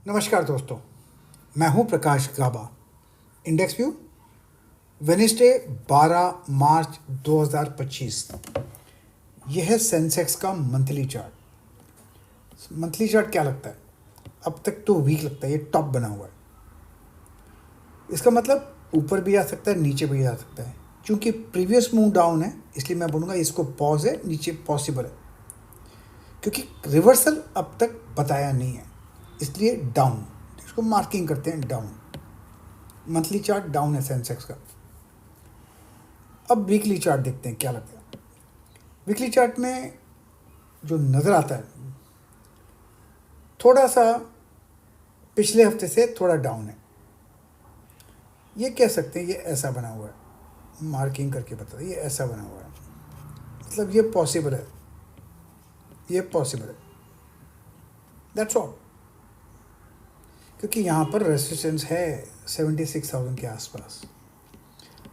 नमस्कार दोस्तों, मैं हूं प्रकाश गाबा। इंडेक्स व्यू वेनेसडे 12 मार्च 2025। यह है सेंसेक्स का मंथली चार्ट। मंथली चार्ट क्या लगता है? अब तक तो वीक लगता है, ये टॉप बना हुआ है। इसका मतलब ऊपर भी जा सकता है, नीचे भी जा सकता है। क्योंकि प्रीवियस मूव डाउन है, इसलिए मैं बोलूँगा इसको पॉज है, नीचे पॉसिबल है। क्योंकि रिवर्सल अब तक बताया नहीं है, इसलिए डाउन, इसको मार्किंग करते हैं डाउन। मंथली चार्ट डाउन है सेंसेक्स का। अब वीकली चार्ट देखते हैं क्या लगता है। वीकली चार्ट में जो नज़र आता है, थोड़ा सा पिछले हफ्ते से थोड़ा डाउन है। ये कह सकते हैं ये ऐसा बना हुआ है, मार्किंग करके बता, ये ऐसा बना हुआ है, मतलब ये पॉसिबल है, ये पॉसिबल है, दैट्स ऑल। क्योंकि यहाँ पर रेजिस्टेंस है 76,000 के आसपास।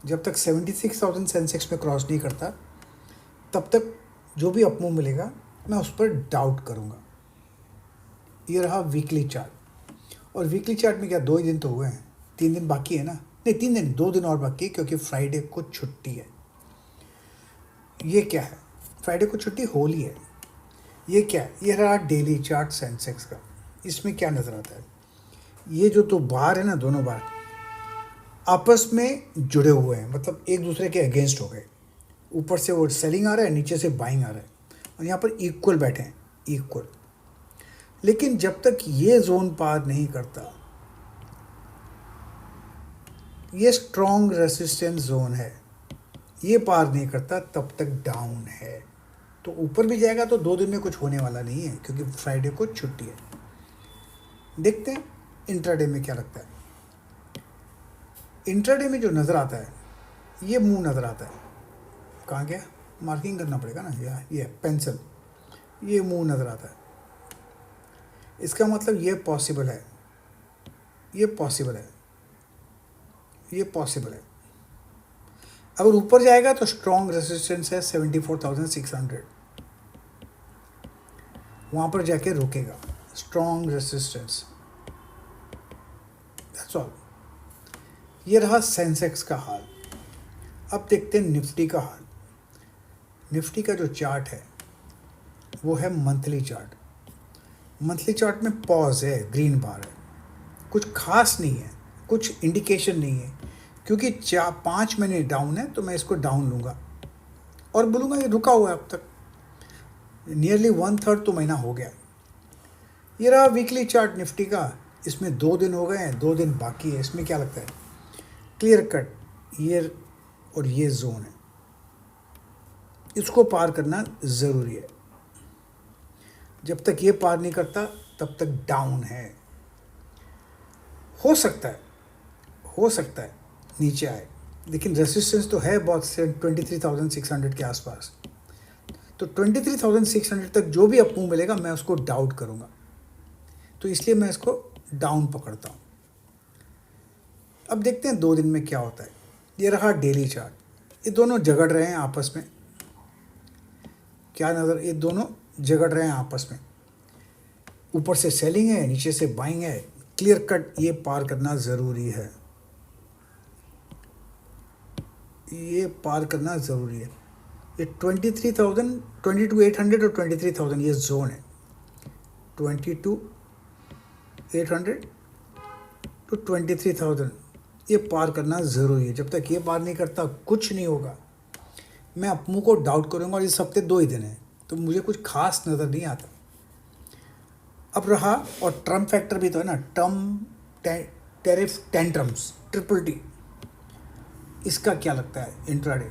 जब तक 76,000 सेंसेक्स में क्रॉस नहीं करता, तब तक जो भी अपमूव मिलेगा मैं उस पर डाउट करूँगा। ये रहा वीकली चार्ट। और वीकली चार्ट में क्या 2 ही दिन तो हुए हैं, 3 दिन बाकी है ना? नहीं, 3 दिन, 2 दिन और बाकी है, क्योंकि फ्राइडे को छुट्टी है। ये क्या है? फ्राइडे को छुट्टी, होली है। ये क्या है? ये रहा डेली चार्ट सेंसेक्स का। इसमें क्या नज़र आता है? ये जो तो बार है ना, दोनों बार आपस में जुड़े हुए हैं, मतलब एक दूसरे के अगेंस्ट हो गए। ऊपर से वो सेलिंग आ रहा है, नीचे से बाइंग आ रहा है, और यहाँ पर इक्वल बैठे हैं, इक्वल। लेकिन जब तक ये जोन पार नहीं करता, ये स्ट्रॉन्ग रेसिस्टेंस जोन है, ये पार नहीं करता, तब तक डाउन है। तो ऊपर भी जाएगा तो 2 दिन में कुछ होने वाला नहीं है, क्योंकि फ्राइडे को छुट्टी है। देखते हैं इंट्राडे में क्या लगता है। इंट्राडे में जो नज़र आता है, ये मुंह नज़र आता है। कहाँ गया? मार्किंग करना पड़ेगा ना, ये पेंसिल, ये मुंह नज़र आता है। इसका मतलब ये पॉसिबल है, ये पॉसिबल है, ये पॉसिबल है। अगर ऊपर जाएगा तो स्ट्रॉन्ग रेजिस्टेंस है 74,600, वहाँ पर जाके रुकेगा। Strong resistance, that's all. ये रहा सेंसेक्स का हाल। अब देखते हैं निफ्टी का हाल। निफ्टी का जो चार्ट है वो है मंथली चार्ट। मंथली चार्ट में पॉज है, ग्रीन बार है, कुछ खास नहीं है, कुछ इंडिकेशन नहीं है। क्योंकि 5 महीने डाउन है, तो मैं इसको डाउन लूँगा और बोलूँगा ये रुका हुआ है अब तक। नियरली 1/3 तो महीना हो गया। ये रहा वीकली चार्ट निफ्टी का। इसमें 2 दिन हो गए हैं, 2 दिन बाकी है। इसमें क्या लगता है? क्लियर कट ये और ये जोन है, इसको पार करना ज़रूरी है। जब तक ये पार नहीं करता, तब तक डाउन है। हो सकता है, हो सकता है नीचे आए, लेकिन रेसिस्टेंस तो है बहुत से 23,600 के आसपास। तो 23,600 तक जो भी अपमूव मिलेगा मैं उसको डाउट करूँगा, तो इसलिए मैं इसको डाउन पकड़ता हूँ। अब देखते हैं 2 दिन में क्या होता है। ये रहा डेली चार्ट। ये दोनों झगड़ रहे हैं आपस में। क्या नज़र? ये दोनों झगड़ रहे हैं आपस में। ऊपर से सेलिंग है, नीचे से बाइंग है। क्लियर कट ये पार करना ज़रूरी है, ये पार करना ज़रूरी है। ये 23,000, 22,800 और 23,000 ये जोन है। 22,800 टू 23,000 ये पार करना ज़रूरी है। जब तक ये पार नहीं करता, कुछ नहीं होगा। मैं अपमूव को डाउट करूँगा, और इस हफ्ते 2 ही दिन हैं, तो मुझे कुछ खास नज़र नहीं आता। अब रहा, और ट्रम्प फैक्टर भी तो है ना, टैरिफ टेंट्रम्स, TTT। इसका क्या लगता है इंट्राडे?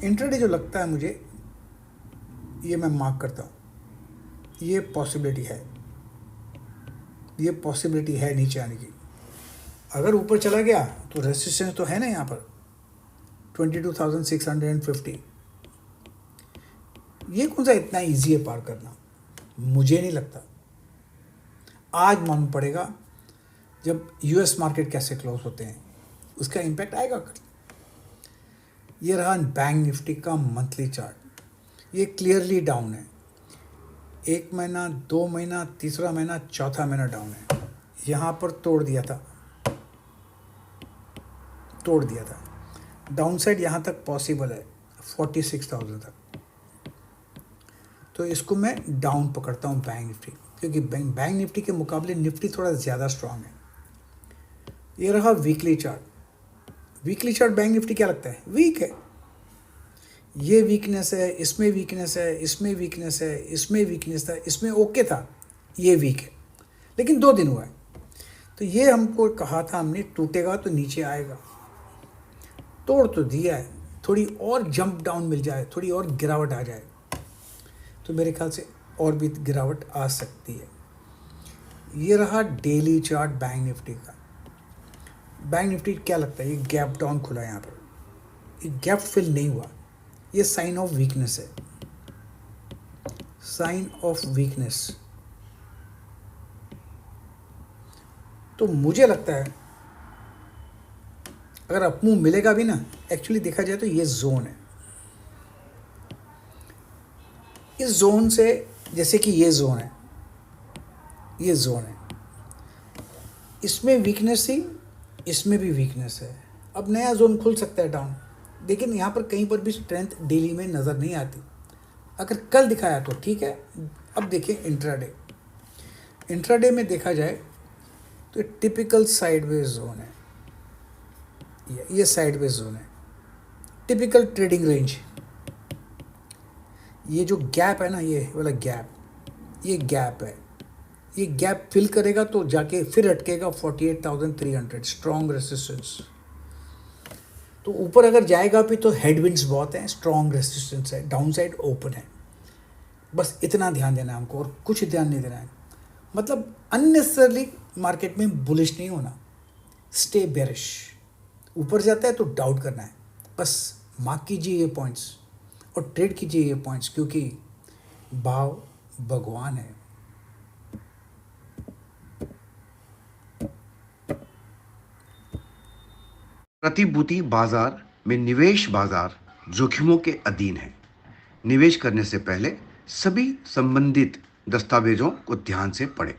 इंट्राडे जो लगता है मुझे, ये मैं मार्क करता हूँ, ये पॉसिबिलिटी है, ये पॉसिबिलिटी है नीचे आने की। अगर ऊपर चला गया तो रेजिस्टेंस तो है ना यहाँ पर 22,650। ये कौन सा इतना इजी है पार करना? मुझे नहीं लगता। आज मालूम पड़ेगा जब यूएस मार्केट कैसे क्लोज होते हैं, उसका इम्पैक्ट आएगा कल। ये रहा बैंक निफ्टी का मंथली चार्ट। ये क्लियरली डाउन है। 1 महीना, 2 महीना, तीसरा महीना, चौथा महीना डाउन है। यहाँ पर तोड़ दिया था, डाउन साइड यहाँ तक पॉसिबल है 46,000 तक। तो इसको मैं डाउन पकड़ता हूँ बैंक निफ्टी, क्योंकि बैंक निफ्टी के मुकाबले निफ्टी थोड़ा ज़्यादा स्ट्रांग है। ये रहा वीकली चार्ट बैंक निफ्टी क्या लगता है, वीक है। ये वीकनेस है, इसमें वीकनेस है, इसमें वीकनेस है, इसमें वीकनेस था, इसमें ओके था, ये वीक है, लेकिन 2 दिन हुआ है। तो ये हमको कहा था हमने, टूटेगा तो नीचे आएगा, तोड़ तो दिया है, थोड़ी और जंप डाउन मिल जाए, थोड़ी और गिरावट आ जाए तो मेरे ख्याल से और भी गिरावट आ सकती है। ये रहा डेली चार्ट बैंक निफ्टी का। बैंक निफ्टी क्या लगता है, ये गैप डाउन खुला है, यहाँ पर ये गैप फिल नहीं हुआ, ये साइन ऑफ वीकनेस है, साइन ऑफ वीकनेस। तो मुझे लगता है अगर अप मूव मिलेगा भी ना, एक्चुअली देखा जाए तो ये जोन है, इस जोन से, जैसे कि ये जोन है, ये जोन है, इसमें वीकनेस थी, इसमें भी वीकनेस है। अब नया जोन खुल सकता है डाउन, लेकिन यहाँ पर कहीं पर भी स्ट्रेंथ डेली में नज़र नहीं आती। अगर कल दिखाया तो ठीक है। अब देखिए इंट्राडे में देखा जाए तो टिपिकल साइडवेज जोन है, ये साइडवेज जोन है, टिपिकल ट्रेडिंग रेंज। ये जो गैप है ना, ये वाला गैप, ये गैप है, ये गैप फिल करेगा तो जाके फिर अटकेगा 48,300, स्ट्रॉन्ग रेसिस्टेंस। तो ऊपर अगर जाएगा भी तो हेडविंड्स बहुत हैं, स्ट्रॉन्ग रेसिस्टेंस है, डाउन साइड ओपन है। बस इतना ध्यान देना है हमको और कुछ ध्यान नहीं देना है। मतलब अननेसेसरली मार्केट में बुलिश नहीं होना, स्टे बेरिश। ऊपर जाता है तो डाउट करना है, बस मार्क कीजिए ये पॉइंट्स और ट्रेड कीजिए ये पॉइंट्स, क्योंकि भाव भगवान है। प्रतिभूति बाजार में निवेश बाजार जोखिमों के अधीन है। निवेश करने से पहले सभी संबंधित दस्तावेजों को ध्यान से पढ़ें।